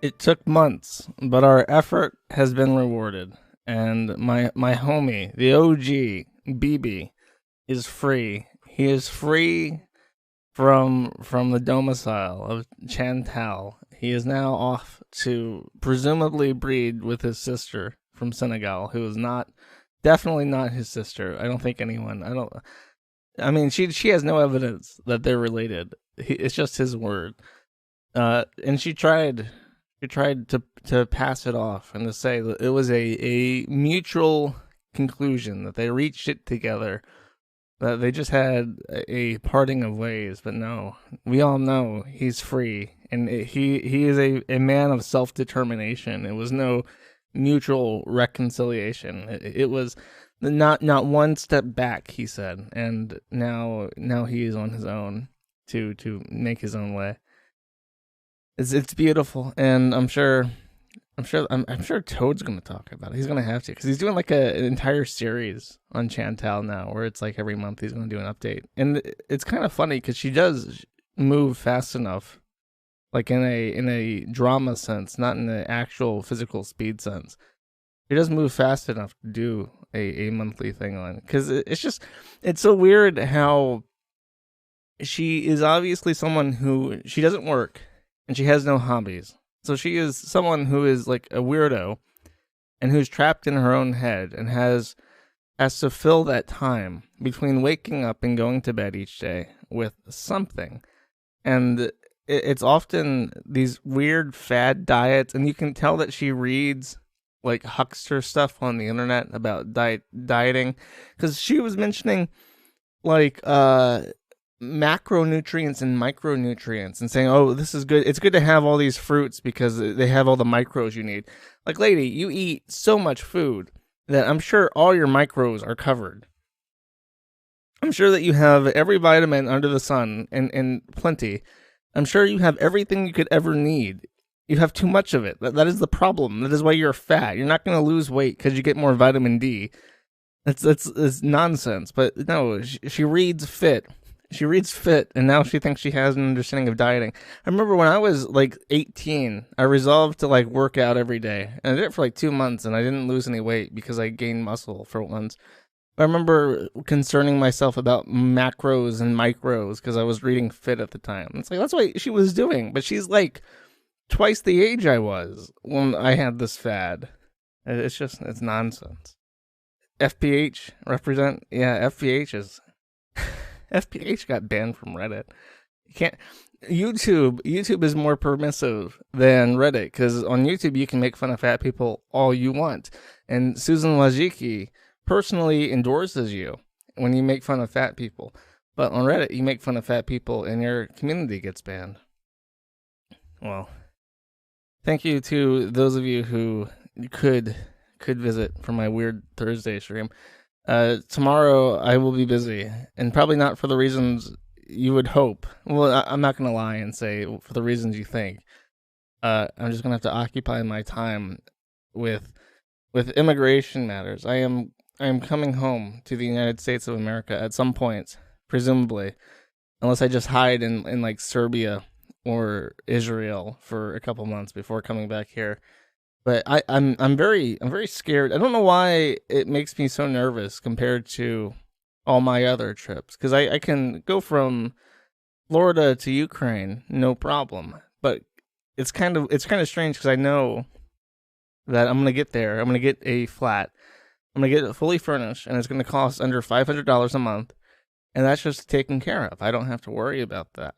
It took months, but our effort has been rewarded. And my homie, the OG, Bibi, is free. He is free from the domicile of Chantal. He is now off to presumably breed with his sister from Senegal, who is definitely not his sister. I don't think anyone. I don't. I mean, she has no evidence that they're related. It's just his word. And she tried to pass it off and to say that it was a mutual conclusion, that they reached it together, that they just had a parting of ways. But no, we all know he's free, and he is a man of self determination. It was no mutual reconciliation. It was not one step back, he said, and now he is on his own to make his own way. It's beautiful, and I'm sure Toad's gonna talk about it. He's gonna have to, because he's doing like an entire series on Chantal now, where it's like every month he's gonna do an update, and it's kind of funny because she does move fast enough, like in a drama sense, not in the actual physical speed sense. She does move fast enough to do a monthly thing on, because it's so weird how she is obviously someone who she doesn't work and she has no hobbies. So she is someone who is like a weirdo and who's trapped in her own head and has to fill that time between waking up and going to bed each day with something. And it's often these weird fad diets, and you can tell that she reads like huckster stuff on the internet about dieting, because she was mentioning like macronutrients and micronutrients and saying, oh, this is good. It's good to have all these fruits because they have all the micros you need. Like, lady, you eat so much food that I'm sure all your micros are covered. I'm sure that you have every vitamin under the sun and plenty. I'm sure you have everything you could ever need. You have too much of it. That is the problem. That is why you're fat. You're not going to lose weight because you get more vitamin D. It's nonsense. But no, she reads fit. She reads fit, and now she thinks she has an understanding of dieting. I remember when I was like 18, I resolved to like work out every day, and I did it for like 2 months, and I didn't lose any weight because I gained muscle for once. I remember concerning myself about macros and micros because I was reading fit at the time. It's like that's what she was doing, but she's like twice the age I was when I had this fad. It's nonsense. FPH represent, yeah, FPH is FPH got banned from Reddit. You can't. YouTube is more permissive than Reddit, because on YouTube you can make fun of fat people all you want, and Susan Wojcicki personally endorses you when you make fun of fat people. But on Reddit, you make fun of fat people, and your community gets banned. Well, thank you to those of you who could visit for my weird Thursday stream. Tomorrow I will be busy, and probably not for the reasons you would hope. Well, I'm not gonna lie and say for the reasons you think. I'm just gonna have to occupy my time with immigration matters. I am coming home to the United States of America at some point, presumably, unless I just hide in like Serbia or Israel for a couple months before coming back here. But I'm very scared. I don't know why it makes me so nervous compared to all my other trips, because I can go from Florida to Ukraine no problem. But it's kind of strange because I know that I'm gonna get there. I'm gonna get a flat. I'm gonna get it fully furnished, and it's gonna cost under $500 a month, and that's just taken care of. I don't have to worry about that.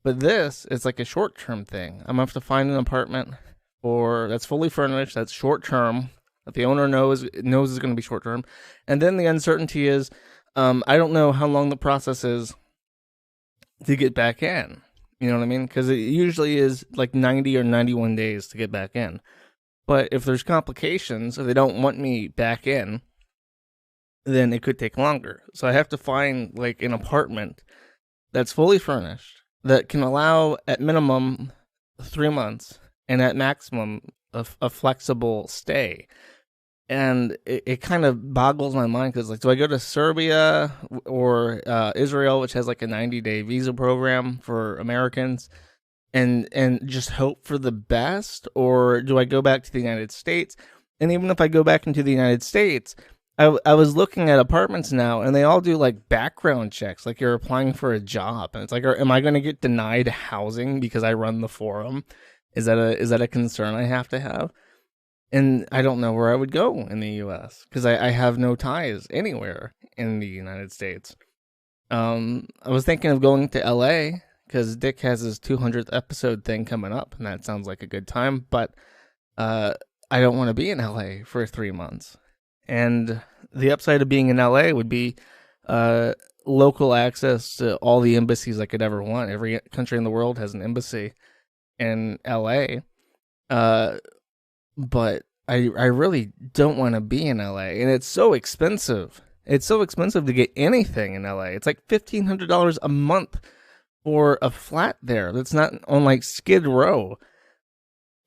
But this is like a short term thing. I'm gonna have to find an apartment or that's fully furnished, that's short term, that the owner knows is going to be short term, and then the uncertainty is, I don't know how long the process is to get back in. You know what I mean? Because it usually is like 90 or 91 days to get back in. But if there's complications, if they don't want me back in, then it could take longer. So I have to find like an apartment that's fully furnished that can allow at minimum 3 months and at maximum a flexible stay. And it kind of boggles my mind, because like, do I go to Serbia or Israel, which has like a 90-day visa program for Americans? and just hope for the best, or do I go back to the United States? And even if I go back into the United States, I was looking at apartments now, and they all do like background checks, like you're applying for a job, and it's like, am I going to get denied housing because I run the forum? Is that a concern I have to have? And I don't know where I would go in the U.S. because I have no ties anywhere in the United States. I was thinking of going to L.A. because Dick has his 200th episode thing coming up, and that sounds like a good time. But I don't want to be in L.A. for 3 months. And the upside of being in LA would be local access to all the embassies I could ever want. Every country in the world has an embassy in LA. But I really don't want to be in LA. And it's so expensive. It's so expensive to get anything in LA. It's like $1,500 a month for a flat there that's not on like Skid Row.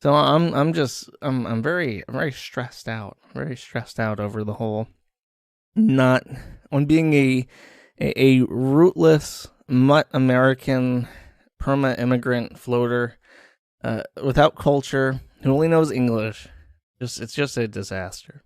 So I'm very stressed out. Very stressed out over the whole not on being a rootless mutt American perma immigrant floater without culture who only knows English. It's just a disaster.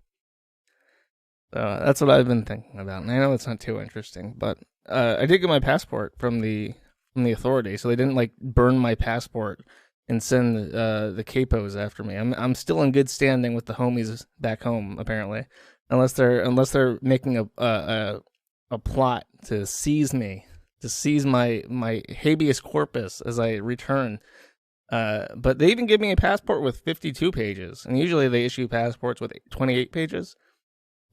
So that's what I've been thinking about. And I know it's not too interesting, but I did get my passport from the authority, so they didn't like burn my passport and send the capos after me. I'm still in good standing with the homies back home, apparently, unless they're making a plot to seize me, to seize my habeas corpus as I return. But they even give me a passport with 52 pages, and usually they issue passports with 28 pages,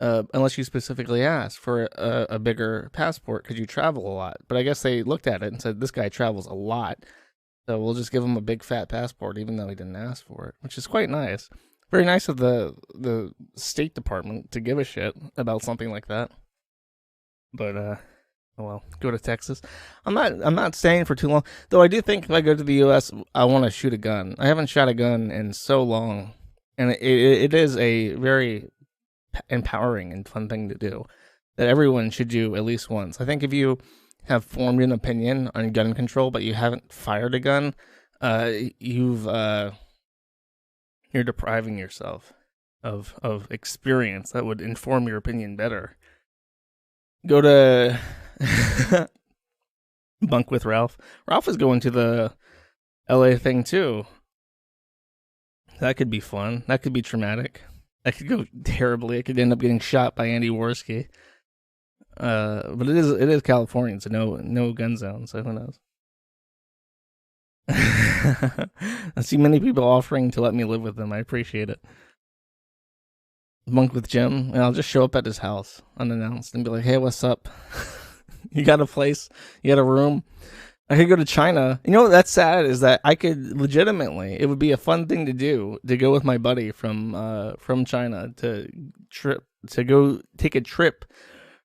unless you specifically ask for a bigger passport because you travel a lot. But I guess they looked at it and said, this guy travels a lot, so we'll just give him a big fat passport, even though he didn't ask for it, which is quite nice. Very nice of the State Department to give a shit about something like that. But oh well, go to Texas. I'm not staying for too long, though. I do think if I go to the U.S., I want to shoot a gun. I haven't shot a gun in so long, and it is a very empowering and fun thing to do that everyone should do at least once. I think if you have formed an opinion on gun control, but you haven't fired a gun, you're depriving yourself of experience that would inform your opinion better. Go to Bunk with Ralph. Ralph is going to the LA thing too. That could be fun. That could be traumatic. That could go terribly. I could end up getting shot by Andy Worski. But it is California, so no gun zone, so who knows? I see many people offering to let me live with them. I appreciate it. Bunk with Jim, and I'll just show up at his house unannounced and be like, hey, what's up? You got a place? You got a room? I could go to China. You know what that's sad is that I could legitimately, it would be a fun thing to do, to go with my buddy from China to go take a trip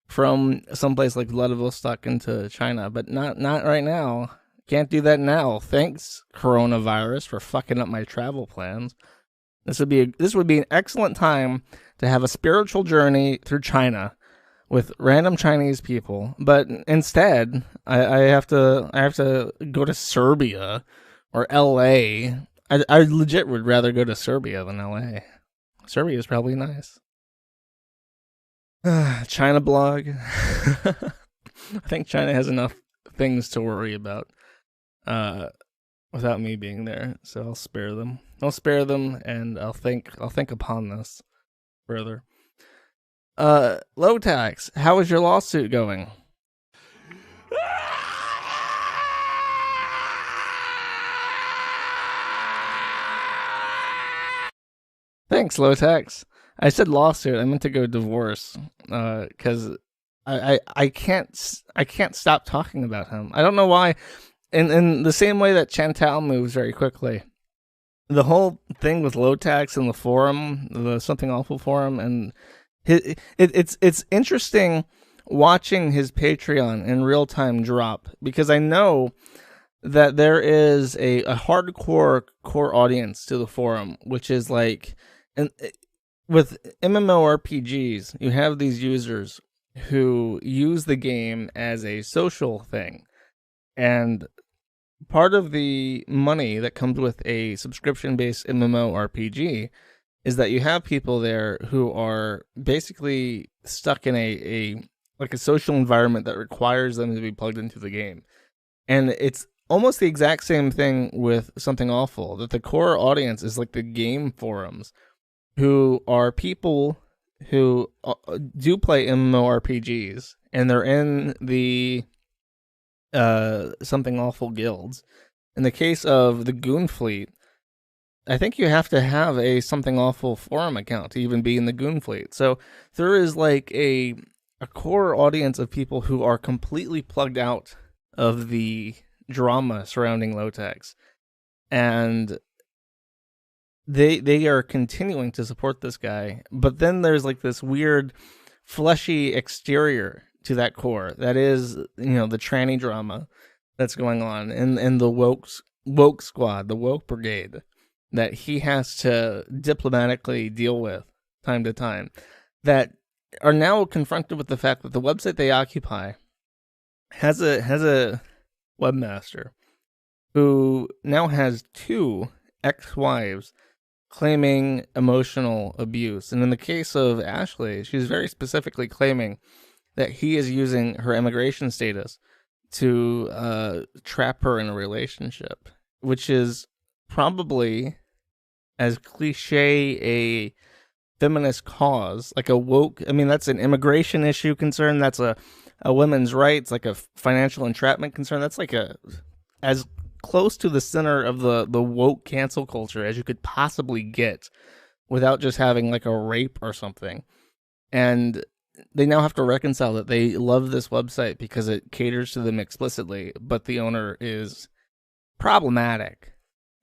from someplace like Vladivostok into China, but not right now. Can't do that now. Thanks, coronavirus, for fucking up my travel plans. This would be an excellent time to have a spiritual journey through China with random Chinese people, but instead I have to go to Serbia or LA. I legit would rather go to Serbia than LA. Serbia is probably nice. China blog. I think China has enough things to worry about without me being there, so I'll spare them. And I'll think upon this further. Low tax, how is your lawsuit going? Thanks, Low tax. I said lawsuit. I meant to go divorce, because I can't stop talking about him. I don't know why. In the same way that Chantal moves very quickly, the whole thing with Low tax and the forum, the Something Awful forum, and it's interesting watching his Patreon in real time drop, because I know that there is a hardcore core audience to the forum, which is like, and with MMORPGs, you have these users who use the game as a social thing, and part of the money that comes with a subscription-based MMORPG is that you have people there who are basically stuck in a like a social environment that requires them to be plugged into the game. And it's almost the exact same thing with Something Awful, that the core audience is like the game forums, who are people who do play MMORPGs, and they're in the Something Awful guilds. In the case of the Goon Fleet, I think you have to have a Something Awful forum account to even be in the Goon Fleet. So there is like a core audience of people who are completely plugged out of the drama surrounding Lotex, and they are continuing to support this guy. But then there's like this weird fleshy exterior to that core that is, the tranny drama that's going on in the woke squad, the woke brigade, that he has to diplomatically deal with time to time, that are now confronted with the fact that the website they occupy has a webmaster who now has 2 ex-wives claiming emotional abuse. And in the case of Ashley, she's very specifically claiming that he is using her immigration status to trap her in a relationship, which is probably as cliche a feminist cause, like a woke, that's an immigration issue concern, that's a women's rights, like a financial entrapment concern, that's like as close to the center of the woke cancel culture as you could possibly get without just having like a rape or something. And they now have to reconcile that they love this website because it caters to them explicitly, but the owner is problematic.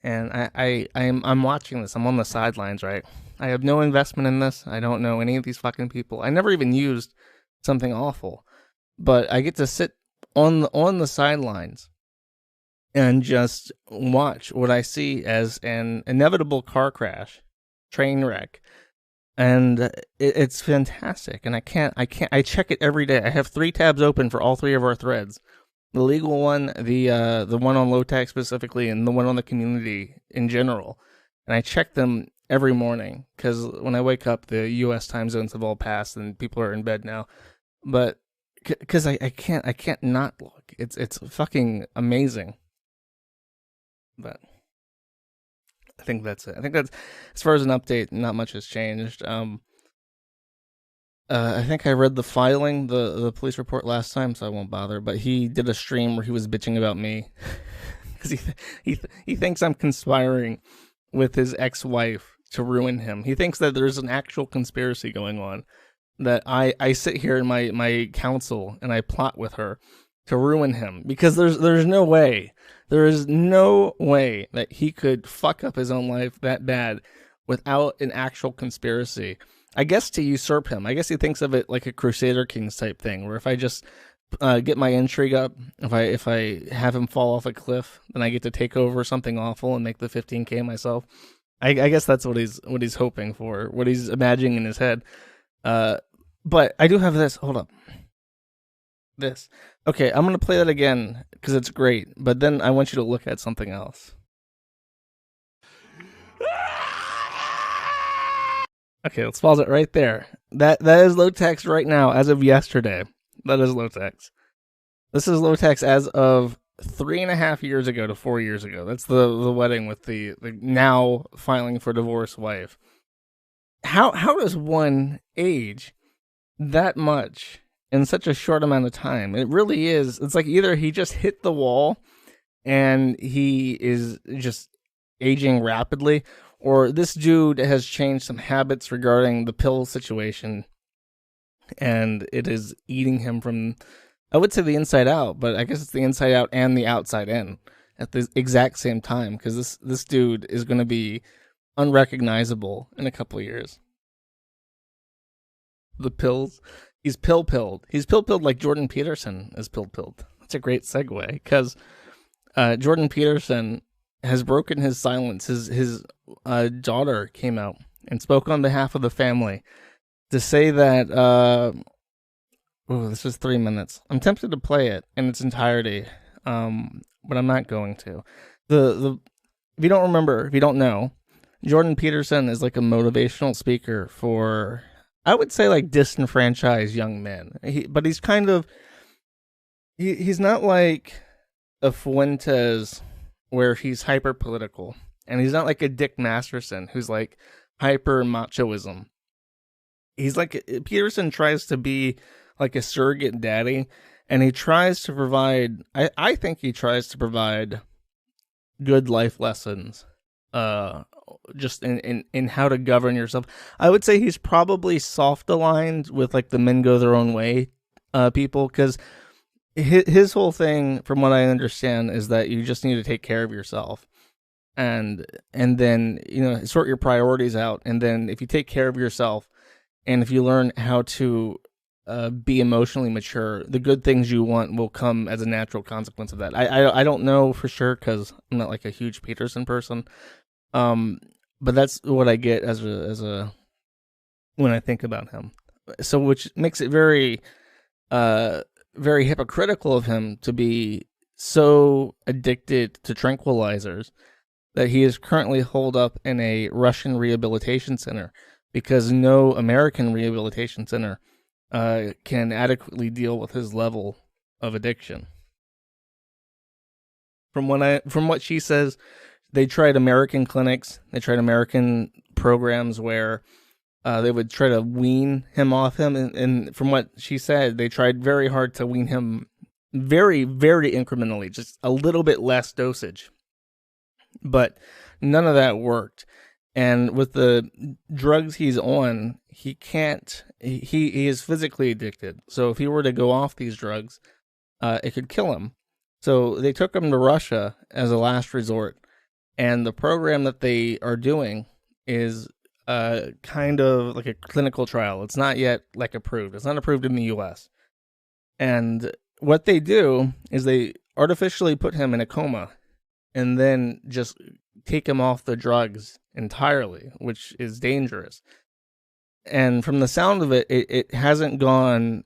And I'm watching this. I'm on the sidelines, right? I have no investment in this. I don't know any of these fucking people. I never even used Something Awful, but I get to sit on the sidelines and just watch what I see as an inevitable car crash, train wreck. And it's fantastic. And I check it every day. I have 3 tabs open for all 3 of our threads. The legal one, the one on Lotex specifically, and the one on the community in general. And I check them every morning because when I wake up, the U.S. time zones have all passed and people are in bed now. But because I can't not look. It's fucking amazing. But I think that's it. I think that's, as far as an update, not much has changed. I think I read the filing, the police report last time, so I won't bother. But he did a stream where he was bitching about me because he thinks I'm conspiring with his ex-wife to ruin him. He thinks that there's an actual conspiracy going on, that I sit here in my council and I plot with her to ruin him, because there's no way. There is no way that he could fuck up his own life that bad without an actual conspiracy. I guess to usurp him. I guess he thinks of it like a Crusader Kings type thing, where if I just get my intrigue up, if I have him fall off a cliff, then I get to take over Something Awful and make the 15K myself. I guess that's what he's hoping for, what he's imagining in his head. But I do have this. Hold up. This. Okay, I'm going to play that again because it's great, but then I want you to look at something else. Okay, let's pause it right there. That is Lotex right now, as of yesterday. That is Lotex. This is Lotex as of 3.5 years ago to 4 years ago. That's the wedding with the now filing for divorce wife. How does one age that much in such a short amount of time? It really is. It's like either he just hit the wall and he is just aging rapidly, or this dude has changed some habits regarding the pill situation, and it is eating him from, I would say, the inside out, but I guess it's the inside out and the outside in at the exact same time, because this dude is going to be unrecognizable in a couple of years. The pills. He's pill-pilled. He's pill-pilled like Jordan Peterson is pill-pilled. That's a great segue, because Jordan Peterson has broken his silence. His daughter came out and spoke on behalf of the family to say that, this is 3 minutes. I'm tempted to play it in its entirety. but I'm not going to. The if you don't remember, if you don't know, Jordan Peterson is like a motivational speaker for, I would say, like disenfranchised young men. But he's kind of he's not like a Fuentes where he's hyper political, and he's not like a Dick Masterson who's like hyper machoism. He's like, Peterson tries to be like a surrogate daddy, and he tries to provide, I think he tries to provide good life lessons, just in how to govern yourself. I would say he's probably soft aligned with like the men go their own way people, because his whole thing, from what I understand, is that you just need to take care of yourself, and then, you know, sort your priorities out, and then if you take care of yourself, and if you learn how to be emotionally mature, the good things you want will come as a natural consequence of that. I don't know for sure, because I'm not like a huge Peterson person, but that's what I get as a when I think about him. So, which makes it very very hypocritical of him to be so addicted to tranquilizers that he is currently holed up in a Russian rehabilitation center, because no American rehabilitation center can adequately deal with his level of addiction. From what she says, they tried American clinics, they tried American programs where they would try to wean him off him, and from what she said, they tried very hard to wean him very, very incrementally, just a little bit less dosage. But none of that worked. And with the drugs he's on, he can't, he is physically addicted. So if he were to go off these drugs, it could kill him. So they took him to Russia as a last resort. And the program that they are doing is kind of like a clinical trial. It's not yet like approved. It's not approved in the US. And what they do is they artificially put him in a coma and then just take him off the drugs entirely, which is dangerous. And from the sound of it, it hasn't gone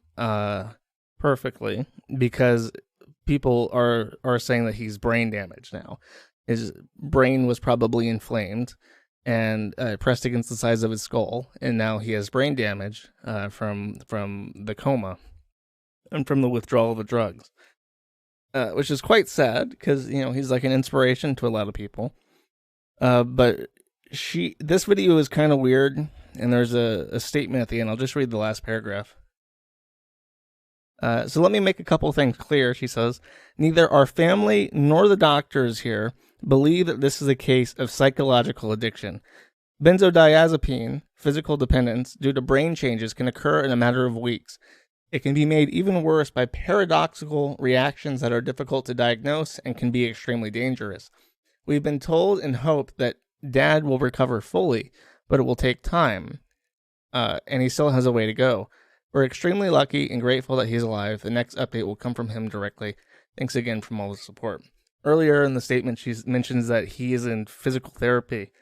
perfectly, because people are saying that he's brain damaged now. His brain was probably inflamed and pressed against the sides of his skull, and now he has brain damage from the coma and from the withdrawal of the drugs, which is quite sad, because, you know, he's like an inspiration to a lot of people. But this video is kind of weird, and there's a statement at the end. I'll just read the last paragraph. So let me make a couple things clear. She says, neither our family nor the doctors here believe that this is a case of psychological addiction. Benzodiazepine, physical dependence, due to brain changes can occur in a matter of weeks. It can be made even worse by paradoxical reactions that are difficult to diagnose and can be extremely dangerous. We've been told and hope that Dad will recover fully, but it will take time, and he still has a way to go. We're extremely lucky and grateful that he's alive. The next update will come from him directly. Thanks again for all the support. Earlier in the statement, she mentions that he is in physical therapy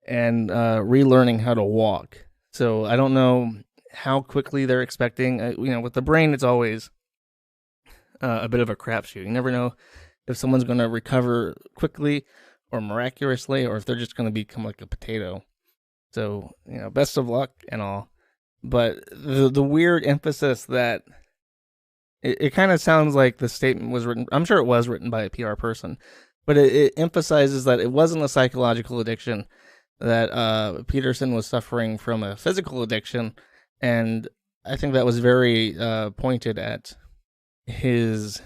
and relearning how to walk. So I don't know how quickly they're expecting. You know, with the brain, it's always a bit of a crapshoot. You never know if someone's going to recover quickly or miraculously, or if they're just going to become like a potato. So, you know, best of luck and all. But the weird emphasis that it kind of sounds like the statement was written, I'm sure it was written by a PR person, but it emphasizes that it wasn't a psychological addiction, that Peterson was suffering from a physical addiction. And I think that was very pointed at his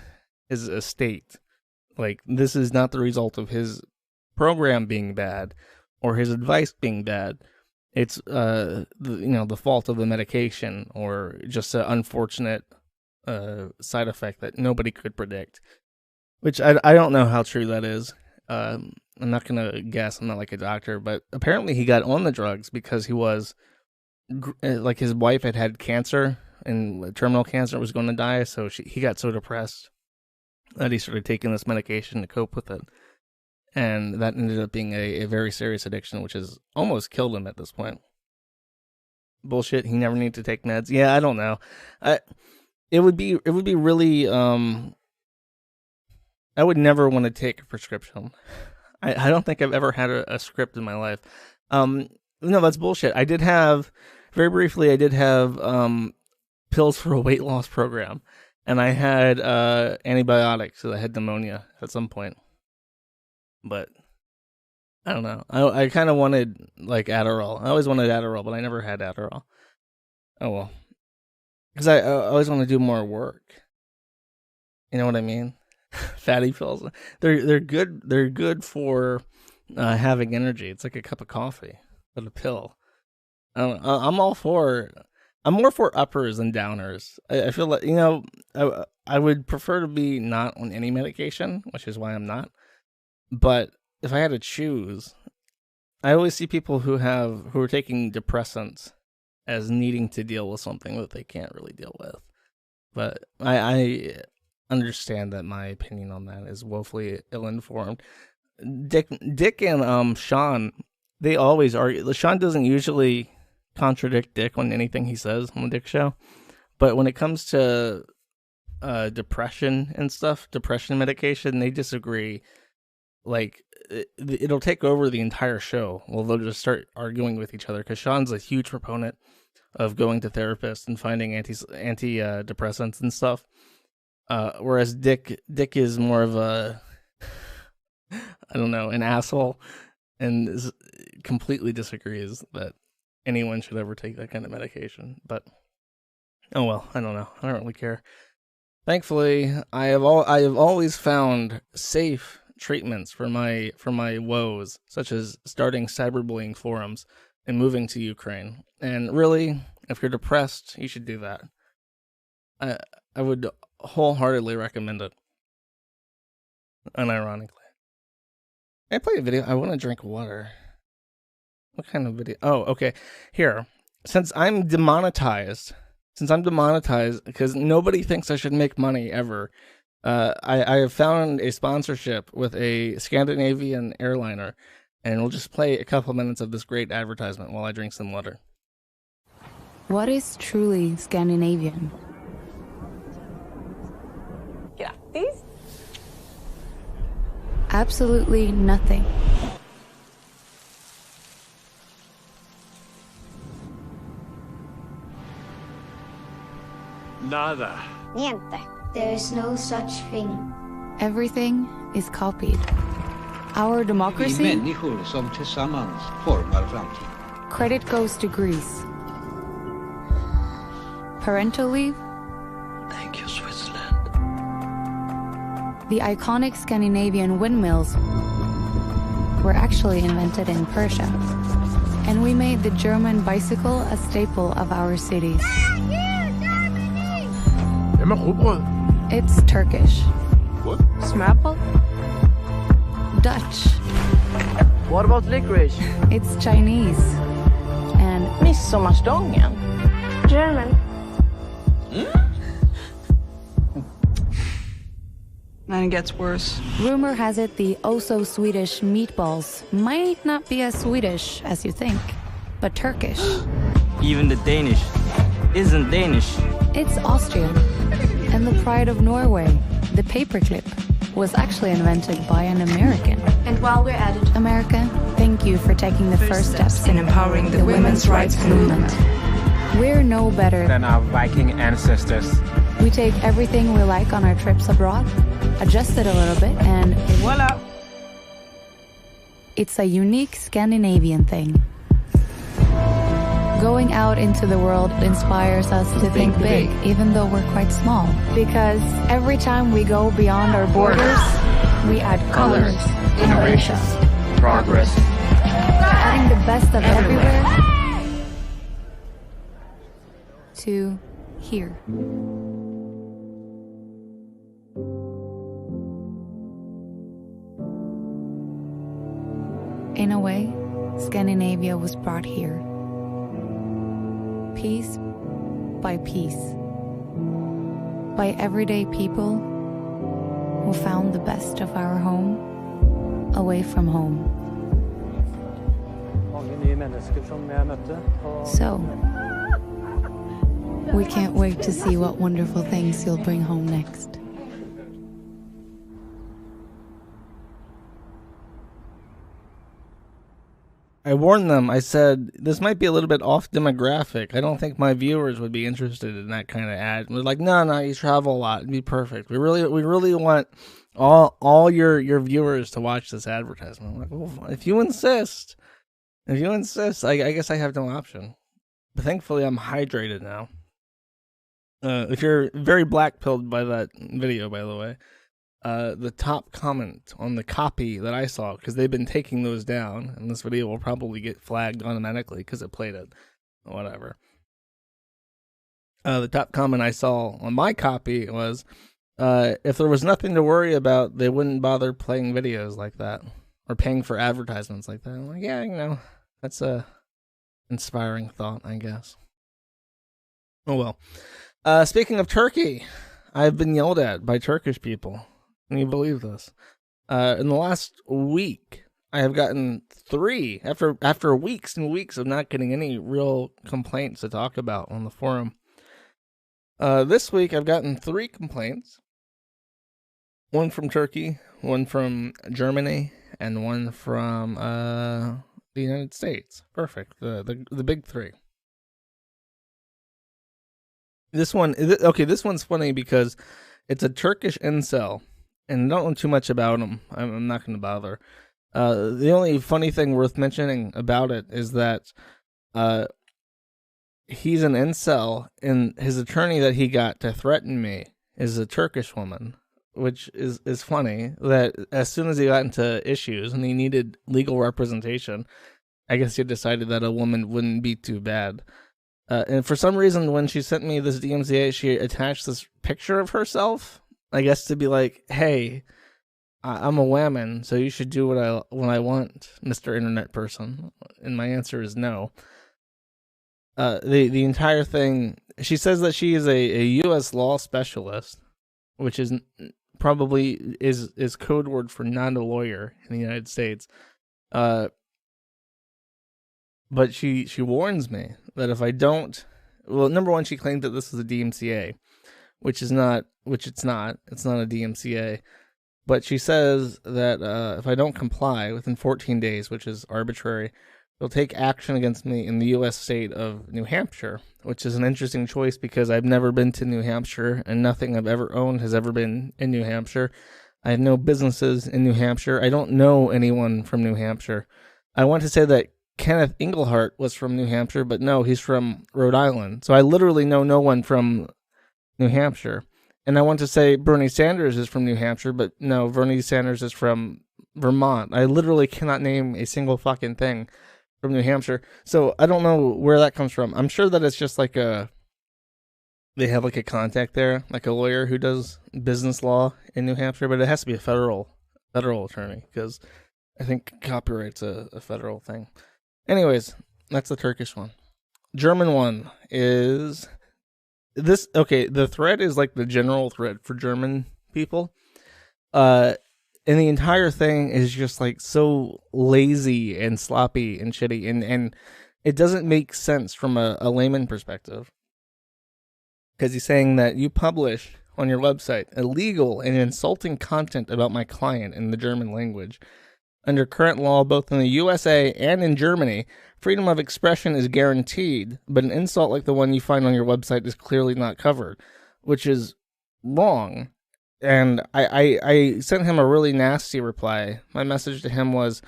estate. Like, this is not the result of his program being bad or his advice being bad. It's the fault of the medication, or just an unfortunate side effect that nobody could predict. Which I don't know how true that is. I'm not gonna guess. I'm not like a doctor, but apparently he got on the drugs because he was like, his wife had cancer, and terminal cancer, was going to die. So he got so depressed that he started taking this medication to cope with it. And that ended up being a very serious addiction, which has almost killed him at this point. Bullshit. He never needed to take meds. Yeah, I don't know. It would be really I would never want to take a prescription. I don't think I've ever had a script in my life. No, that's bullshit. I did have, very briefly, pills for a weight loss program. And I had antibiotics, so I had pneumonia at some point. But I don't know. I kind of wanted like Adderall. I always wanted Adderall, but I never had Adderall. Oh well, because I always want to do more work. You know what I mean? Fatty pills. They're good. They're good for having energy. It's like a cup of coffee, but a pill. I'm all for. I'm more for uppers than downers. I feel like, I would prefer to be not on any medication, which is why I'm not. But if I had to choose, I always see people who are taking depressants as needing to deal with something that they can't really deal with. But I understand that my opinion on that is woefully ill-informed. Dick and Sean, they always argue. Sean doesn't usually contradict Dick on anything he says on the Dick show, but when it comes to depression and stuff, depression medication, they disagree. Like, it'll take over the entire show. Well, they'll just start arguing with each other, because Sean's a huge proponent of going to therapists and finding antidepressants and stuff, whereas Dick is more of a an asshole, and completely disagrees that anyone should ever take that kind of medication. But oh well, I don't know. I don't really care. Thankfully, I have always found safe treatments for my woes, such as starting cyberbullying forums and moving to Ukraine. And really, if you're depressed, you should do that. I would wholeheartedly recommend it. Unironically. I play a video. I want to drink water. What kind of video? Oh, okay. Here, since I'm demonetized, because nobody thinks I should make money ever, I have found a sponsorship with a Scandinavian airliner, and we'll just play a couple minutes of this great advertisement while I drink some water. What is truly Scandinavian? Grattis! Absolutely nothing. Nada. Niente. There is no such thing. Everything is copied. Our Vi democracy, människor som tillsammans formar framtiden. credit goes to Greece. Parental leave, Thank you, Switzerland. the iconic Scandinavian windmills were actually invented in Persia. And we made the German bicycle a staple of our cities. Hvem er rugbrød? It's Turkish, What? Smørbrød? Dutch, What about licorice? it's Chinese, and Midsommarstången? German. And it gets worse. rumor has it the oh-so-Swedish meatballs might not be as Swedish as you think, but Turkish. Even the Danish isn't Danish. It's Austrian. And the pride of Norway, the paperclip, was actually invented by an American. And while we're at it, America, thank you for taking the first steps in empowering the women's rights movement. We're no better. Than our Viking ancestors. We take everything we like on our trips abroad, adjust it a little bit, and Voila! it's a unique Scandinavian thing. Going out into the world inspires us to think big, even though we're quite small. Because every time we go beyond our borders, we add colors, Innovation. Progress. adding the best of everywhere to here. In a way, Scandinavia was brought here. Piece by piece. By everyday people who found the best of our home away from home. So, we can't wait to see what wonderful things you'll bring home next. I warned them. I said, this might be a little bit off demographic. I don't think my viewers would be interested in that kind of ad. And they're like, no, you travel a lot. It'd be perfect. We really want all your viewers to watch this advertisement. I'm like, well, if you insist, I guess I have no option. But thankfully, I'm hydrated now. If you're very black-pilled by that video, by the way, the top comment on the copy that I saw, because they've been taking those down, and this video will probably get flagged automatically because it played it, whatever. The top comment I saw on my copy was, if there was nothing to worry about, they wouldn't bother playing videos like that, or paying for advertisements like that. I'm like, yeah, that's a inspiring thought, I guess. Oh well. Speaking of Turkey, I've been yelled at by Turkish people. Can you believe this? In the last week, I have gotten 3, after weeks and weeks of not getting any real complaints to talk about on the forum. This week, I've gotten 3 complaints. One from Turkey, one from Germany, and one from the United States. Perfect. The big 3. This one's funny because it's a Turkish incel, and I don't know too much about him. I'm not going to bother. The only funny thing worth mentioning about it is that he's an incel, and his attorney that he got to threaten me is a Turkish woman, which is funny that as soon as he got into issues and he needed legal representation, I guess he decided that a woman wouldn't be too bad. And for some reason, when she sent me this DMCA, she attached this picture of herself, I guess to be like, hey, I'm a woman, so you should do what I want, Mr. Internet person. And my answer is no. The entire thing, she says that she is a U.S. law specialist, which is probably is code word for not a lawyer in the United States. But she warns me that if I don't, well, number one, she claimed that this is a DMCA, which it's not a DMCA. But she says that if I don't comply within 14 days, which is arbitrary, they'll take action against me in the U.S. state of New Hampshire, which is an interesting choice because I've never been to New Hampshire, and nothing I've ever owned has ever been in New Hampshire. I have no businesses in New Hampshire. I don't know anyone from New Hampshire. I want to say that Kenneth Englehart was from New Hampshire, but no, he's from Rhode Island. So I literally know no one from New Hampshire. And I want to say Bernie Sanders is from New Hampshire, but no, Bernie Sanders is from Vermont. I literally cannot name a single fucking thing from New Hampshire. So I don't know where that comes from. I'm sure that it's just like they have like a contact there, like a lawyer who does business law in New Hampshire, but it has to be a federal attorney because I think copyright's a federal thing. Anyways, that's the Turkish one. German one is this. Okay, the thread is like the general thread for German people. And the entire thing is just like so lazy and sloppy and shitty, and it doesn't make sense from a layman perspective. Because he's saying that you publish on your website illegal and insulting content about my client in the German language. Under current law, both in the USA and in Germany, freedom of expression is guaranteed, but an insult like the one you find on your website is clearly not covered, which is wrong. And I sent him a really nasty reply. My message to him was,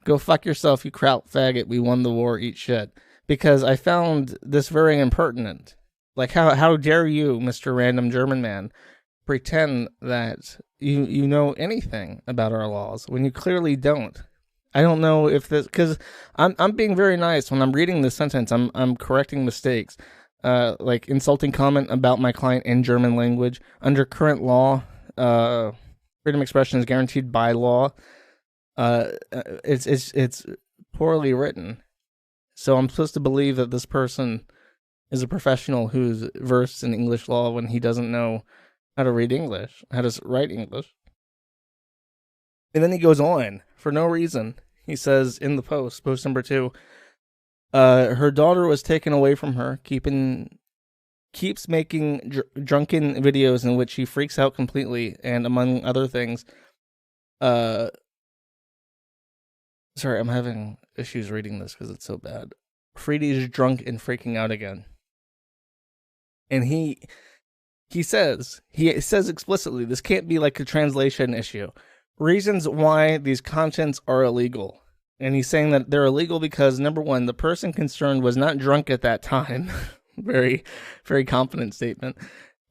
go fuck yourself, you kraut faggot, we won the war, eat shit. Because I found this very impertinent. Like, how dare you, Mr. Random German Man, pretend that you know anything about our laws when you clearly don't. I don't know if this, because I'm being very nice when I'm reading this sentence. I'm correcting mistakes, like insulting comment about my client in German language. Under current law, freedom of expression is guaranteed by law. It's poorly written, so I'm supposed to believe that this person is a professional who's versed in English law when he doesn't know how to read English, how to write English. And then he goes on for no reason. He says in the post number 2, her daughter was taken away from her, keeps making drunken videos in which she freaks out completely, and among other things, Sorry, I'm having issues reading this because it's so bad. Freedy's drunk and freaking out again. And he says explicitly, this can't be like a translation issue. Reasons why these contents are illegal. And he's saying that they're illegal because, number one, the person concerned was not drunk at that time. Very, very confident statement.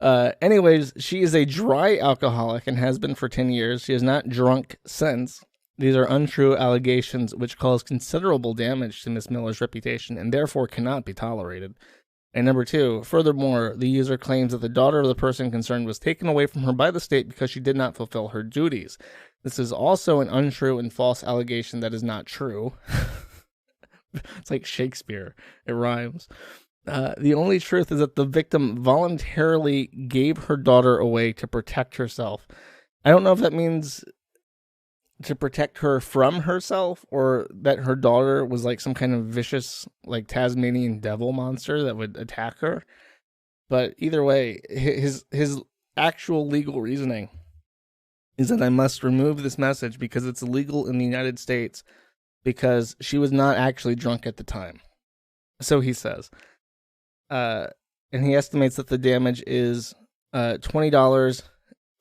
Anyways, she is a dry alcoholic and has been for 10 years. She is not drunk since. These are untrue allegations which cause considerable damage to Miss Miller's reputation and therefore cannot be tolerated. And number two, furthermore, the user claims that the daughter of the person concerned was taken away from her by the state because she did not fulfill her duties. This is also an untrue and false allegation that is not true. It's like Shakespeare. It rhymes. The only truth is that the victim voluntarily gave her daughter away to protect herself. I don't know if that means to protect her from herself or that her daughter was like some kind of vicious, like Tasmanian devil monster that would attack her. But either way, his actual legal reasoning is that I must remove this message because it's illegal in the United States because she was not actually drunk at the time. So he says. And he estimates that the damage is $20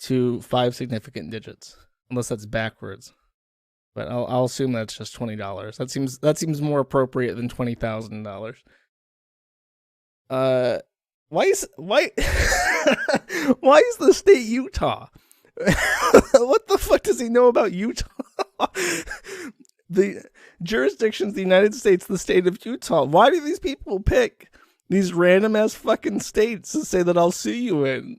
to 5 significant digits, unless that's backwards. But I'll assume that's just $20. That seems more appropriate than $20,000. Why is why is the state Utah? What the fuck does he know about Utah? The jurisdictions, the United States, the state of Utah. Why do these people pick these random ass fucking states to say that I'll sue you in?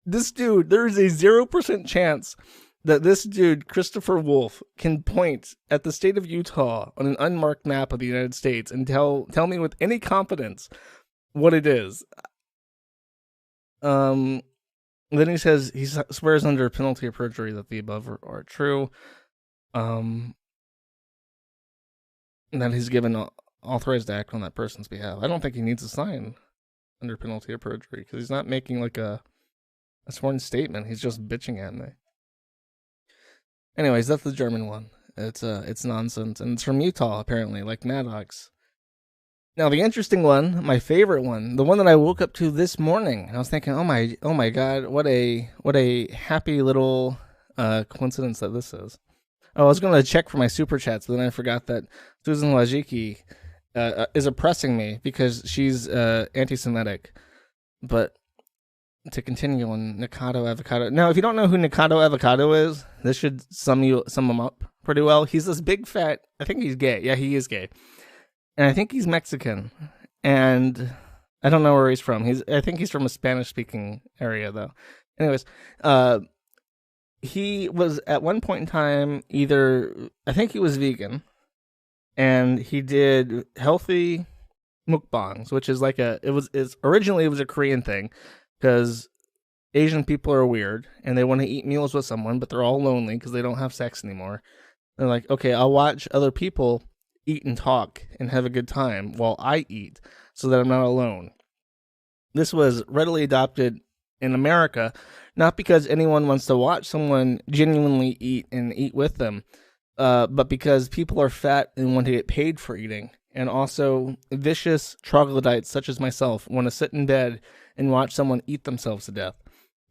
This dude, there is a 0% chance that this dude, Christopher Wolf, can point at the state of Utah on an unmarked map of the United States and tell me with any confidence what it is. Then he says he swears under penalty of perjury that the above are true. And that he's given authorized to act on that person's behalf. I don't think he needs to sign under penalty of perjury because he's not making like a sworn statement. He's just bitching at me. Anyways, that's the German one. It's nonsense, and it's from Utah apparently, like Maddox. Now the interesting one, my favorite one, the one that I woke up to this morning, and I was thinking, oh my god, what a happy little coincidence that this is. Oh, I was going to check for my super chats, but then I forgot that Susan Wojcicki is oppressing me because she's anti-Semitic. But to continue on Nikado Avocado. Now, if you don't know who Nikado Avocado is, this should sum him up pretty well. He's this big fat, I think he's gay. Yeah, he is gay. And I think he's Mexican. And I don't know where he's from. I think he's from a Spanish-speaking area, though. Anyways, he was at one point in time I think he was vegan, and he did healthy mukbangs, which is like originally it was a Korean thing, because Asian people are weird, and they want to eat meals with someone, but they're all lonely because they don't have sex anymore. They're like, okay, I'll watch other people eat and talk and have a good time while I eat so that I'm not alone. This was readily adopted in America, not because anyone wants to watch someone genuinely eat and eat with them, but because people are fat and want to get paid for eating. And also vicious troglodytes such as myself want to sit in bed and watch someone eat themselves to death.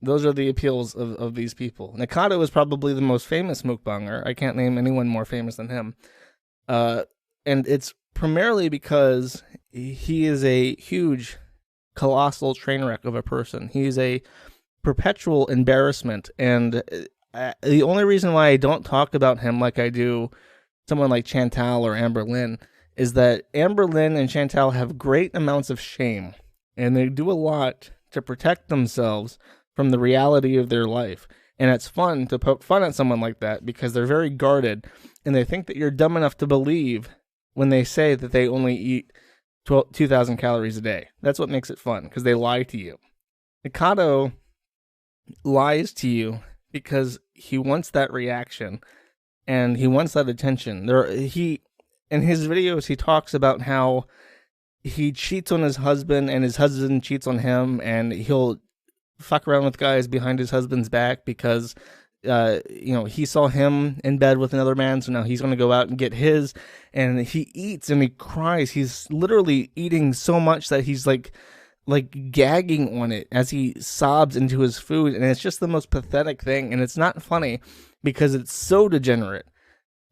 Those are the appeals of these people. Nikado is probably the most famous mukbanger. I can't name anyone more famous than him. And it's primarily because he is a huge, colossal train wreck of a person. He's a perpetual embarrassment. And the only reason why I don't talk about him like I do someone like Chantal or Amber Lynn is that Amber Lynn and Chantal have great amounts of shame. And they do a lot to protect themselves from the reality of their life. And it's fun to poke fun at someone like that because they're very guarded. And they think that you're dumb enough to believe when they say that they only eat 2,000 calories a day. That's what makes it fun, because they lie to you. Nikado lies to you because he wants that reaction and he wants that attention. In his videos, he talks about how he cheats on his husband and his husband cheats on him, and he'll fuck around with guys behind his husband's back because he saw him in bed with another man, so now he's going to go out and get his, and he eats and he cries. He's literally eating so much that he's like gagging on it as he sobs into his food, and it's just the most pathetic thing, and it's not funny because it's so degenerate.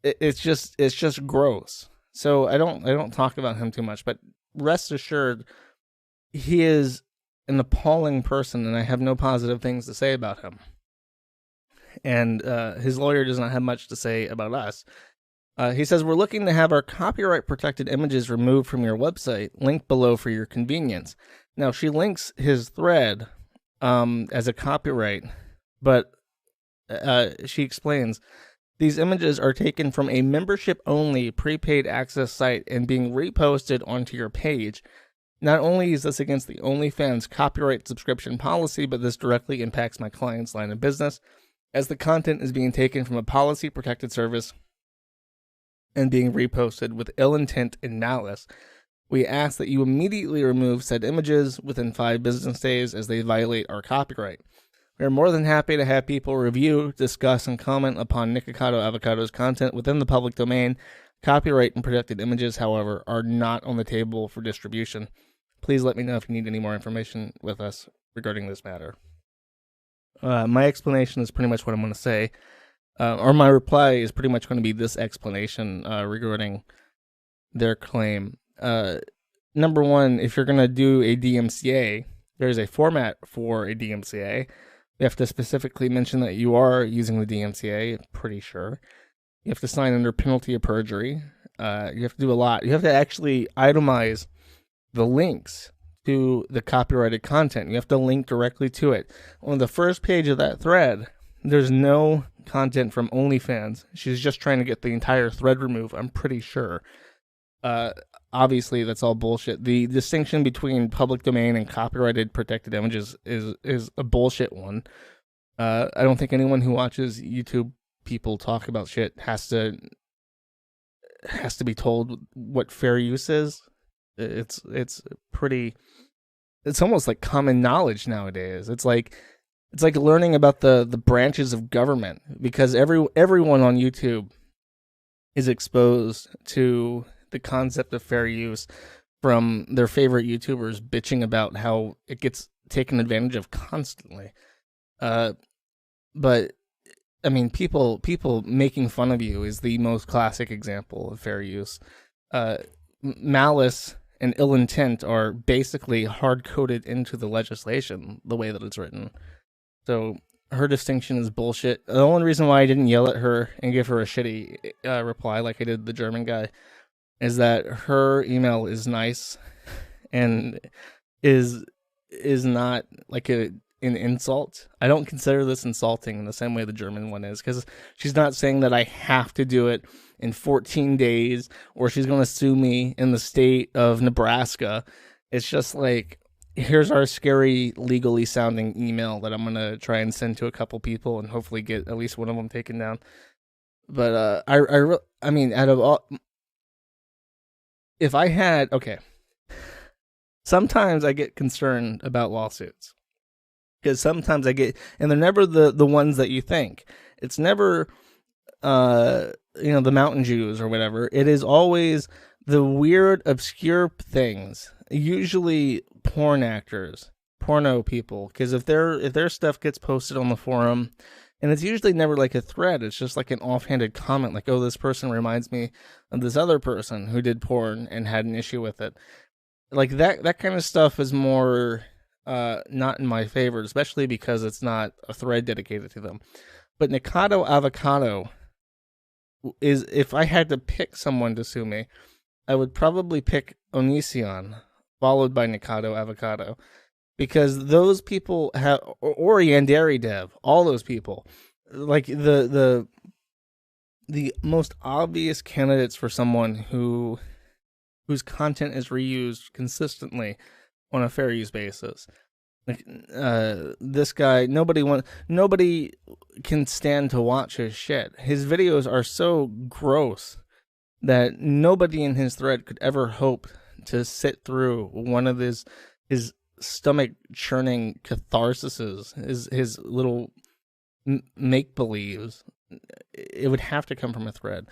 It's just gross. So I don't talk about him too much, but rest assured, he is an appalling person, and I have no positive things to say about him. And his lawyer does not have much to say about us. He says, we're looking to have our copyright-protected images removed from your website. Link below for your convenience. Now, she links his thread as a copyright, but she explains, these images are taken from a membership-only prepaid access site and being reposted onto your page. Not only is this against the OnlyFans copyright subscription policy, but this directly impacts my client's line of business, as the content is being taken from a policy-protected service and being reposted with ill intent and malice. We ask that you immediately remove said images within 5 business days as they violate our copyright. We are more than happy to have people review, discuss, and comment upon Nikocado Avocado's content within the public domain. Copyright and protected images, however, are not on the table for distribution. Please let me know if you need any more information with us regarding this matter. My explanation is pretty much what I'm going to say, or my reply is pretty much going to be this explanation regarding their claim. Number one, if you're going to do a DMCA, there's a format for a DMCA. You have to specifically mention that you are using the DMCA, pretty sure. You have to sign under penalty of perjury. You have to do a lot. You have to actually itemize the links to the copyrighted content. You have to link directly to it. On the first page of that thread, there's no content from OnlyFans. She's just trying to get the entire thread removed, I'm pretty sure. Obviously, that's all bullshit. The distinction between public domain and copyrighted protected images is a bullshit one. I don't think anyone who watches YouTube people talk about shit has to be told what fair use is. It's almost like common knowledge nowadays. It's like learning about the branches of government, because everyone on YouTube is exposed to the concept of fair use from their favorite YouTubers bitching about how it gets taken advantage of constantly. But I mean, people making fun of you is the most classic example of fair use. Malice and ill intent are basically hard-coded into the legislation, the way that it's written. So her distinction is bullshit. The only reason why I didn't yell at her and give her a shitty reply like I did the German guy is that her email is nice and is not like an insult. I don't consider this insulting in the same way the German one is, because she's not saying that I have to do it in 14 days or she's going to sue me in the state of Nebraska. It's just like, here's our scary, legally sounding email that I'm going to try and send to a couple people and hopefully get at least one of them taken down. But I mean, out of all, if I had, okay, sometimes I get concerned about lawsuits. Because sometimes I get, and they're never the ones that you think. It's never, the Mountain Jews or whatever. It is always the weird, obscure things. Usually porn actors, porno people. Because if their stuff gets posted on the forum, and it's usually never like a thread. It's just like an offhanded comment, like, "Oh, this person reminds me of this other person who did porn and had an issue with it." Like that kind of stuff is more not in my favor, especially because it's not a thread dedicated to them. But Nikocado Avocado is, if I had to pick someone to sue me, I would probably pick Onision, followed by Nikocado Avocado, because those people have, or Yandere Dev, all those people, like the most obvious candidates for someone whose content is reused consistently on a fair use basis. Like this guy, nobody can stand to watch his shit. His videos are so gross that nobody in his thread could ever hope to sit through one of his stomach churning catharsises, his little make-believes, it would have to come from a thread.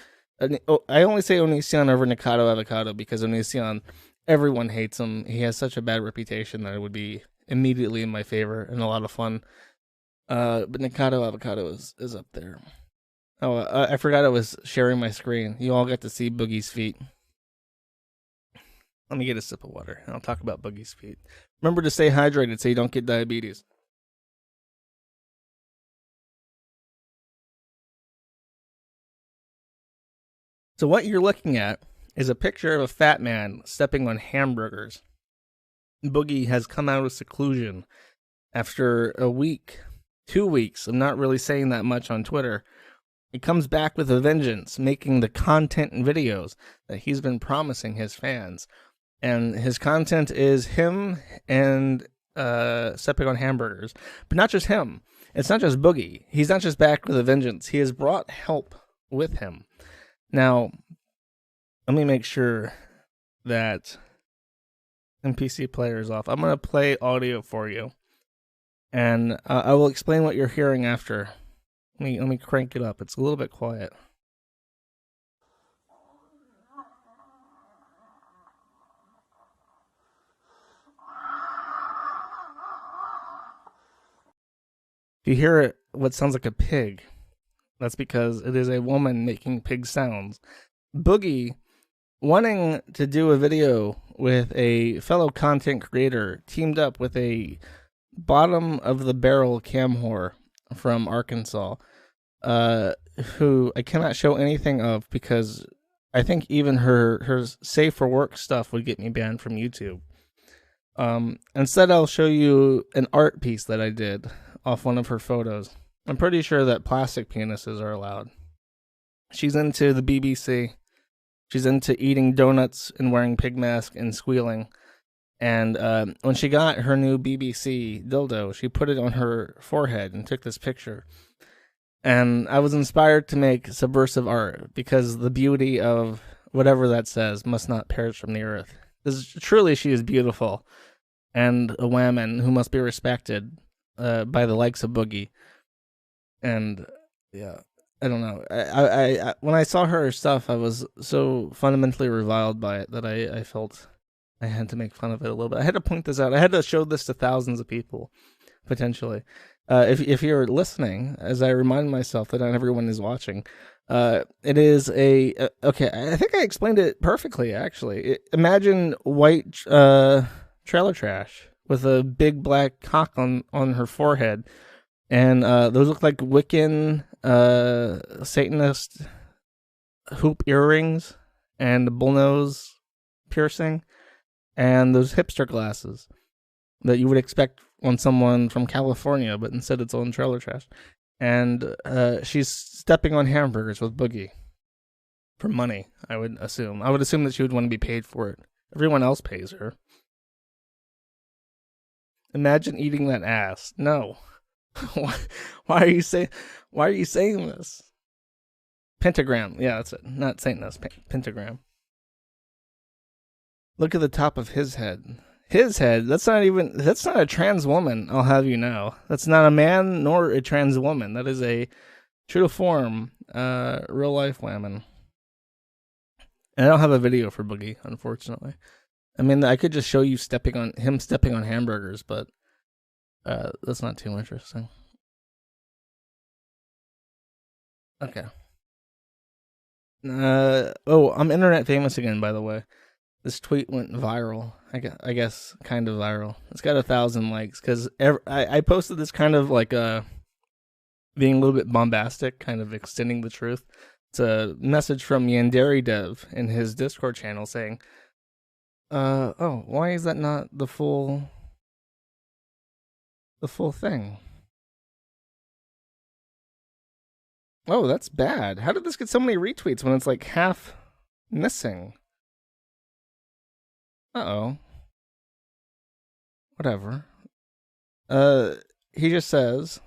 I only say Onision over Nikado Avocado because Onision, everyone hates him. He has such a bad reputation that it would be immediately in my favor and a lot of fun. But Nikado Avocado is up there. Oh, I forgot I was sharing my screen. You all got to see Boogie's feet. Let me get a sip of water, and I'll talk about Boogie's feet. Remember to stay hydrated so you don't get diabetes. So what you're looking at is a picture of a fat man stepping on hamburgers. Boogie has come out of seclusion after a week, 2 weeks. I'm not really saying that much on Twitter. He comes back with a vengeance, making the content and videos that he's been promising his fans. And his content is him and stepping on hamburgers. But not just him. It's not just Boogie. He's not just back with a vengeance. He has brought help with him. Now, let me make sure that NPC player is off. I'm going to play audio for you. And I will explain what you're hearing after. Let me crank it up. It's a little bit quiet. If you hear what sounds like a pig, that's because it is a woman making pig sounds. Boogie, wanting to do a video with a fellow content creator, teamed up with a bottom-of-the-barrel cam whore from Arkansas, who I cannot show anything of because I think even her safe for work stuff would get me banned from YouTube. Instead, I'll show you an art piece that I did off one of her photos. I'm pretty sure that plastic penises are allowed. She's into the BBC. She's into eating donuts and wearing pig mask and squealing. And when she got her new BBC dildo, she put it on her forehead and took this picture. And I was inspired to make subversive art because the beauty of whatever that says must not perish from the earth. Because truly she is beautiful and a woman who must be respected by the likes of Boogie. And yeah, I don't know. I when I saw her stuff, I was so fundamentally reviled by it that I felt I had to make fun of it a little bit. I had to point this out. I had to show this to thousands of people, potentially. If you're listening, as I remind myself that not everyone is watching, it is okay, I think I explained it perfectly, actually. Imagine white trailer trash with a big black cock on her forehead. And those look like Wiccan Satanist hoop earrings and a bullnose piercing and those hipster glasses that you would expect on someone from California, but instead it's on trailer trash. And she's stepping on hamburgers with Boogie for money, I would assume. I would assume that she would want to be paid for it. Everyone else pays her. Imagine eating that ass. No. Why are you saying this? Pentagram. Yeah, that's it. Not Satanist. Pentagram. Look at the top of his head. His head, that's not a trans woman, I'll have you know. That's not a man nor a trans woman. That is a true to form, real life woman. And I don't have a video for Boogie, unfortunately. I mean, I could just show you him stepping on hamburgers, but that's not too interesting. Okay. I'm internet famous again, by the way. This tweet went viral. I guess kind of viral. It's got 1,000 likes because I posted this kind of like being a little bit bombastic, kind of extending the truth. It's a message from Yandere Dev in his Discord channel saying, why is that not the full thing? Oh, that's bad. How did this get so many retweets when it's like half missing? Uh-oh. Whatever. He just says,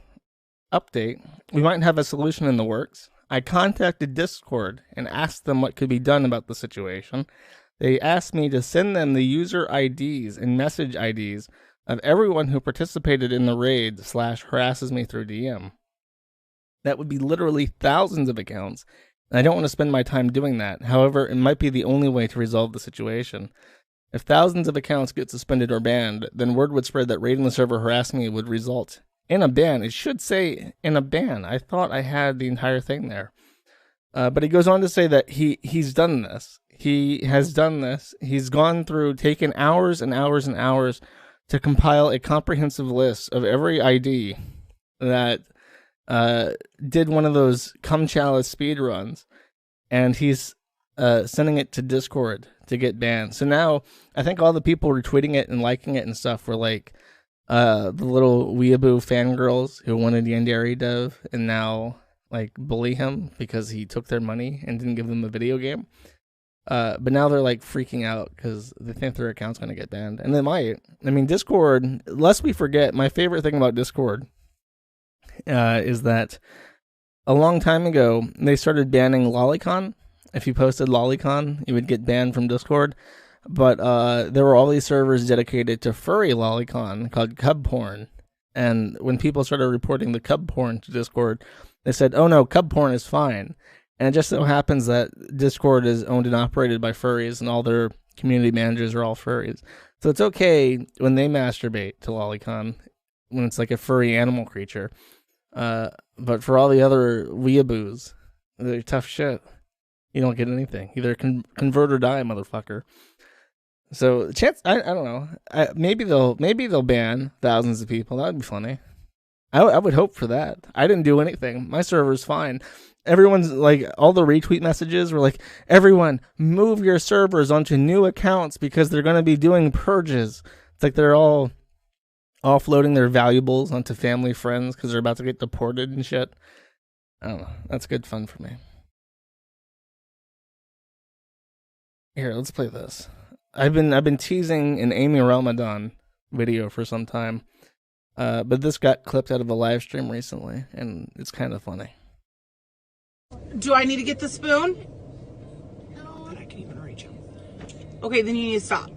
update, we might have a solution in the works. I contacted Discord and asked them what could be done about the situation. They asked me to send them the user IDs and message IDs of everyone who participated in the raid / harasses me through DM. That would be literally thousands of accounts. And I don't want to spend my time doing that. However, it might be the only way to resolve the situation. If thousands of accounts get suspended or banned, then word would spread that raiding the server harassing me would result in a ban. It should say in a ban. I thought I had the entire thing there. But he goes on to say that he's done this. He has done this. He's gone through, taken hours and hours and hours to compile a comprehensive list of every ID that did one of those cum chalice speed runs, and he's sending it to Discord to get banned. So now I think all the people retweeting it and liking it and stuff were like the little weeaboo fangirls who wanted Yandere dev and now like bully him because he took their money and didn't give them a video game. But now they're like freaking out because they think their account's going to get banned. And they might. I mean, Discord, lest we forget, my favorite thing about Discord is that a long time ago, they started banning Lolicon. If you posted Lolicon, you would get banned from Discord. But there were all these servers dedicated to furry Lolicon called Cub Porn. And when people started reporting the Cub Porn to Discord, they said, oh no, Cub Porn is fine. And it just so happens that Discord is owned and operated by furries, and all their community managers are all furries. So it's okay when they masturbate to Lolicon, when it's like a furry animal creature. But for all the other weeaboos, they're tough shit. You don't get anything. Either convert or die, motherfucker. So I don't know. Maybe they'll ban thousands of people. That would be funny. I would hope for that. I didn't do anything. My server's fine. Everyone's like, all the retweet messages were like, everyone move your servers onto new accounts because they're going to be doing purges. It's like they're all offloading their valuables onto family friends because they're about to get deported and shit. I don't know. That's good fun for me. Here, let's play this. I've been teasing an Amy Ramadan video for some time, but this got clipped out of a live stream recently, and it's kind of funny. Do I need to get the spoon? No, but I can even reach him. Okay, then you need to stop.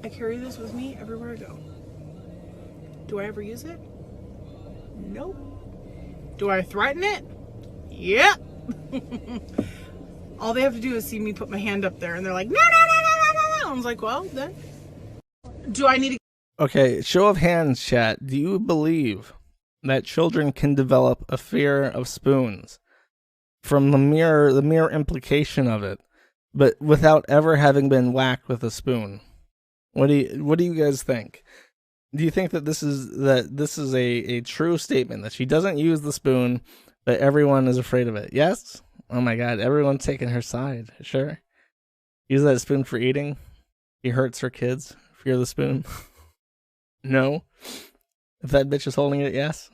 I carry this with me everywhere I go. Do I ever use it? Nope. Do I threaten it? Yep. All they have to do is see me put my hand up there, and they're like, no, no, no, no, no, no, no. I was like, well, then. Do I need to... Okay, show of hands, chat. Do you believe that children can develop a fear of spoons from the mere implication of it, but without ever having been whacked with a spoon? What do you guys think? Do you think that this is a true statement, that she doesn't use the spoon, but everyone is afraid of it? Yes? Oh my god, everyone's taking her side. Sure. Use that spoon for eating. He hurts her kids. Fear the spoon. No. If that bitch is holding it, yes.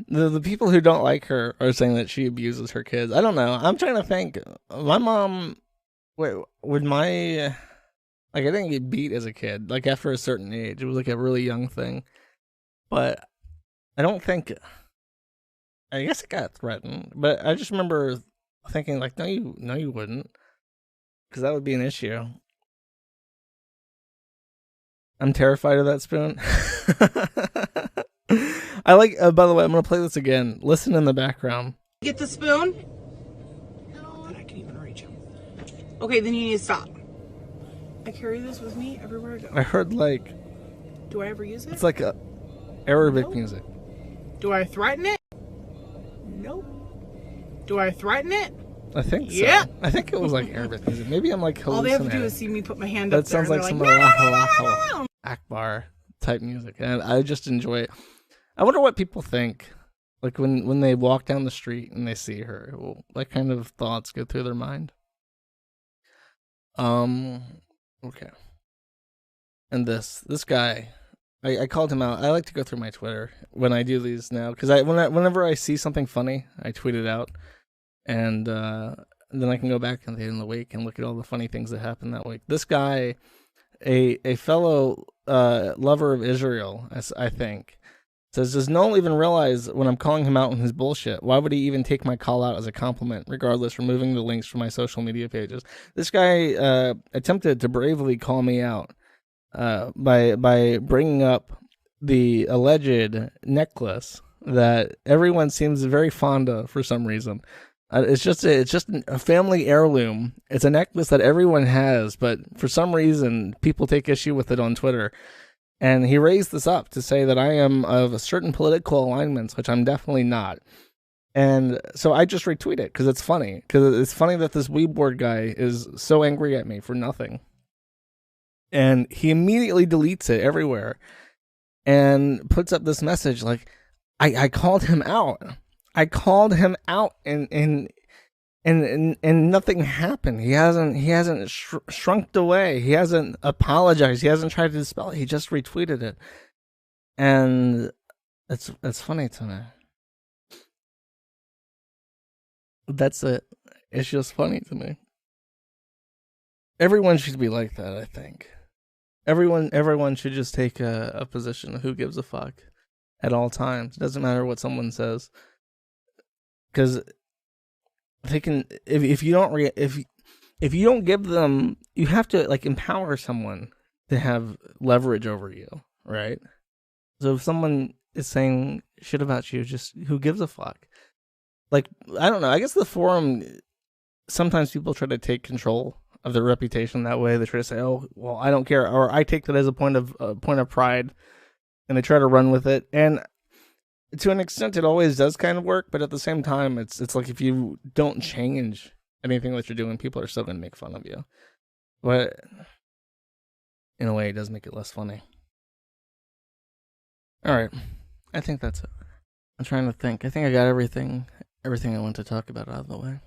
The people who don't like her are saying that she abuses her kids. I don't know. I'm trying to think. My mom, would my... Like, I didn't get beat as a kid. Like, after a certain age. It was like a really young thing. But I don't think... I guess it got threatened. But I just remember thinking, like, no, you wouldn't. Because that would be an issue. I'm terrified of that spoon. I like... by the way, I'm going to play this again. Listen in the background. Get the spoon? No, but I can even reach him. Okay, then you need to stop. I carry this with me everywhere I go. I heard, like... Do I ever use it? It's like Arabic music. Do I threaten it? Nope. Do I threaten it? I think so. Yeah. I think it was like Arabic music. Maybe I'm like hallucinating. All they have to do is see me put my hand up there. That sounds like some Allahu Akbar type music. And I just enjoy it. I wonder what people think. Like when they walk down the street and they see her. What kind of thoughts go through their mind? Okay. And this guy, I called him out. I like to go through my Twitter when I do these now, because whenever I see something funny, I tweet it out, and then I can go back in the week and look at all the funny things that happened that week. This guy, a fellow lover of Israel, I think, says, does no one even realize when I'm calling him out on his bullshit? Why would he even take my call out as a compliment, regardless, removing the links from my social media pages? This guy attempted to bravely call me out by bringing up the alleged necklace that everyone seems very fond of for some reason. It's just a family heirloom. It's a necklace that everyone has, but for some reason people take issue with it on Twitter. And he raised this up to say that I am of certain political alignments, which I'm definitely not. And so I just retweet it because it's funny. Because it's funny that this Weeboard guy is so angry at me for nothing. And he immediately deletes it everywhere and puts up this message like, I called him out. I called him out and nothing happened. He hasn't shrunk away. He hasn't apologized. He hasn't tried to dispel it. He just retweeted it. And it's funny to me. That's it. It's just funny to me. Everyone should be like that, I think. Everyone should just take a position of who gives a fuck at all times. It doesn't matter what someone says. Because they can, if you don't give them, you have to like empower someone to have leverage over you, right? So if someone is saying shit about you, just who gives a fuck? Like, I don't know. I guess the forum, sometimes people try to take control of their reputation that way. They try to say, "Oh, well, I don't care," or I take that as a point of pride, and they try to run with it. And to an extent, it always does kind of work. But at the same time, it's like if you don't change anything that you're doing, people are still going to make fun of you. But in a way, it does make it less funny. All right, I think that's it. I'm trying to think. I think I got everything I want to talk about out of the way.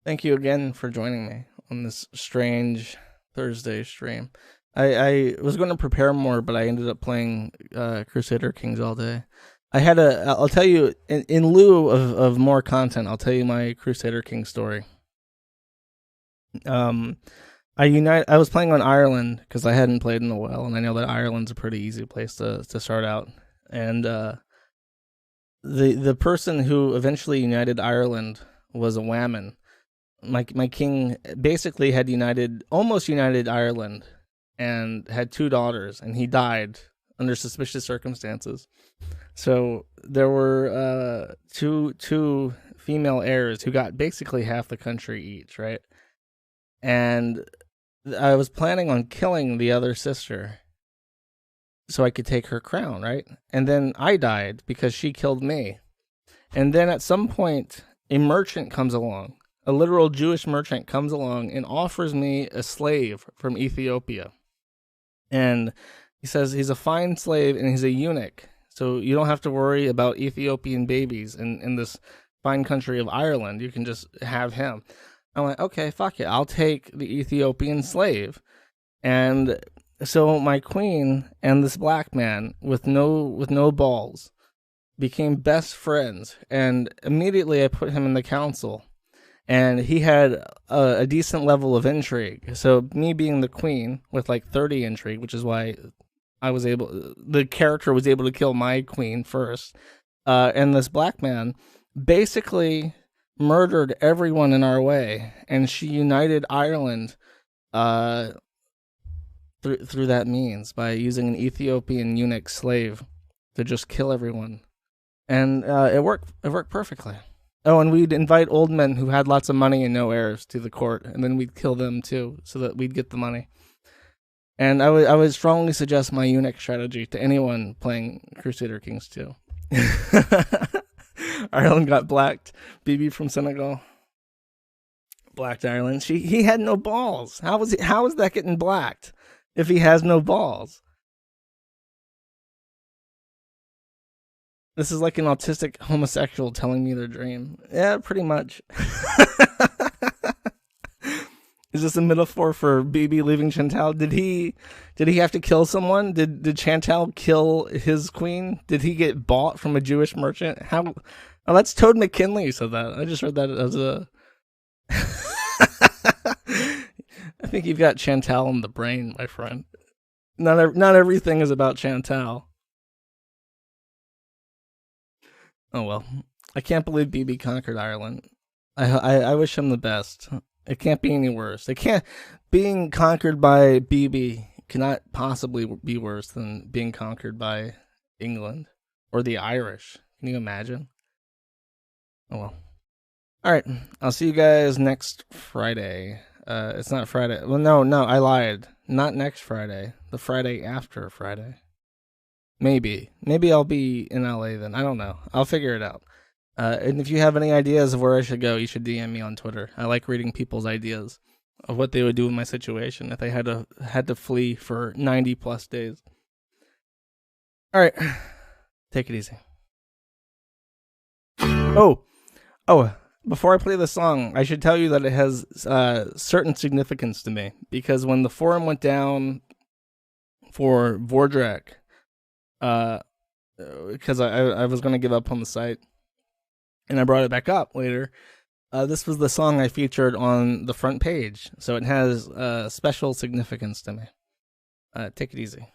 Thank you again for joining me on this strange Thursday stream. I was going to prepare more, but I ended up playing Crusader Kings all day. I'll tell you, in lieu of more content, I'll tell you my Crusader King story. I was playing on Ireland because I hadn't played in a while, and I know that Ireland's a pretty easy place to start out. And the person who eventually united Ireland was a whammon. My king basically had almost united Ireland, and had 2 daughters, and he died under suspicious circumstances. So there were two female heirs who got basically half the country each, right? And I was planning on killing the other sister so I could take her crown, right? And then I died because she killed me. And then at some point, a merchant comes along. A literal Jewish merchant comes along and offers me a slave from Ethiopia. And he says he's a fine slave and he's a eunuch. So you don't have to worry about Ethiopian babies in this fine country of Ireland. You can just have him. I'm like, okay, fuck it. I'll take the Ethiopian slave. And so my queen and this black man with no balls became best friends. And immediately I put him in the council. And he had a decent level of intrigue. So me being the queen with like 30 intrigue, which is why the character was able to kill my queen first. And this black man basically murdered everyone in our way. And she united Ireland through that means by using an Ethiopian eunuch slave to just kill everyone. And it worked perfectly. Oh, and we'd invite old men who had lots of money and no heirs to the court, and then we'd kill them too, so that we'd get the money. And I would strongly suggest my eunuch strategy to anyone playing Crusader Kings 2. Ireland got blacked. Bibi from Senegal blacked Ireland. He had no balls. How is that getting blacked if he has no balls? This is like an autistic homosexual telling me their dream. Yeah, pretty much. Is this a metaphor for Bibi leaving Chantal? Did he have to kill someone? Did Chantal kill his queen? Did he get bought from a Jewish merchant? How? Oh, that's Toad McKinley who said that. I just read that as a... I think you've got Chantal in the brain, my friend. Not everything is about Chantal. Oh well, I can't believe Bibi conquered Ireland. I wish him the best. It can't be any worse. Being conquered by Bibi cannot possibly be worse than being conquered by England or the Irish. Can you imagine? Oh well. All right, I'll see you guys next Friday. It's not Friday. Well, no, I lied. Not next Friday. The Friday after Friday. Maybe I'll be in LA then. I don't know. I'll figure it out. And if you have any ideas of where I should go, you should DM me on Twitter. I like reading people's ideas of what they would do in my situation if they had to flee for 90 plus days. All right, take it easy. Oh, before I play the song, I should tell you that it has certain significance to me, because when the forum went down for Vordrak, because I was going to give up on the site, and I brought it back up later, this was the song I featured on the front page, so it has special significance to me. Take it easy.